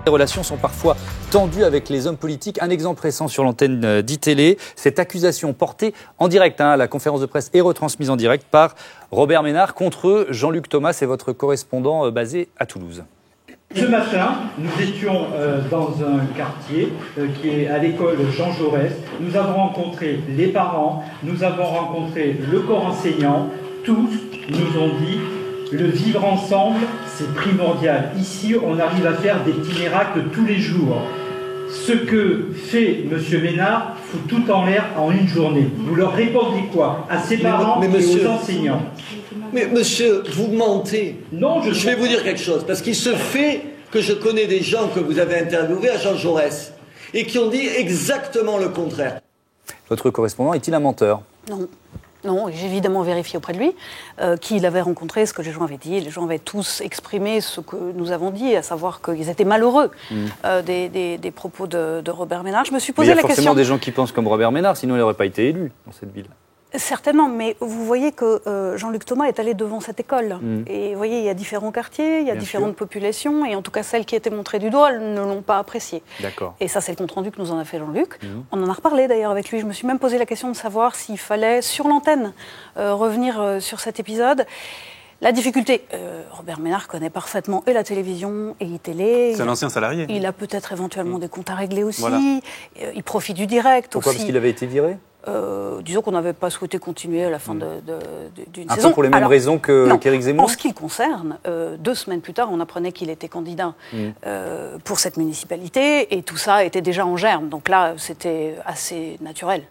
Les relations sont parfois tendues avec les hommes politiques. Un exemple récent sur l'antenne d'ITélé, cette accusation portée en direct, la conférence de presse est retransmise en direct par Robert Ménard contre Jean-Luc Thomas, c'est votre correspondant basé à Toulouse. Ce matin, nous étions dans un quartier qui est à l'école Jean Jaurès. Nous avons rencontré les parents, nous avons rencontré le corps enseignant. Tous nous ont dit le vivre ensemble, c'est primordial. Ici, on arrive à faire des petits miracles tous les jours. Ce que fait M. Ménard fout tout en l'air en une journée. Vous leur répondez quoi? À ses parents et aux enseignants? Mais monsieur, vous mentez. Non, je vais vous dire quelque chose. Parce qu'il se fait que je connais des gens que vous avez interviewés à Jean Jaurès et qui ont dit exactement le contraire. Votre correspondant est-il un menteur? Non. Non, j'ai évidemment vérifié auprès de lui qui il avait rencontré, ce que les gens avaient dit. Les gens avaient tous exprimé ce que nous avons dit, à savoir qu'ils étaient malheureux des propos de Robert Ménard. Je me suis posé la question... Il y a forcément des gens qui pensent comme Robert Ménard, sinon il n'aurait pas été élu dans cette ville. Certainement, mais vous voyez que Jean-Luc Thomas est allé devant cette école. Et vous voyez, il y a différents quartiers, il y a différentes populations, et en tout cas, celles qui étaient montrées du doigt ne l'ont pas apprécié. D'accord. Et ça, c'est le compte-rendu que nous en a fait Jean-Luc. On en a reparlé d'ailleurs avec lui. Je me suis même posé la question de savoir s'il fallait, sur l'antenne, revenir sur cet épisode. La difficulté, Robert Ménard connaît parfaitement et la télévision et ITélé. C'est un ancien salarié. Il a peut-être éventuellement des comptes à régler aussi. Voilà. Il profite du direct Pourquoi aussi. Parce qu'il avait été viré? Disons qu'on n'avait pas souhaité continuer à la fin d'une Un saison. peu pour les mêmes raisons qu'Éric Zemmour? En ce qui le concerne, 2 semaines plus tard, on apprenait qu'il était candidat pour cette municipalité et tout ça était déjà en germe. Donc là, c'était assez naturel.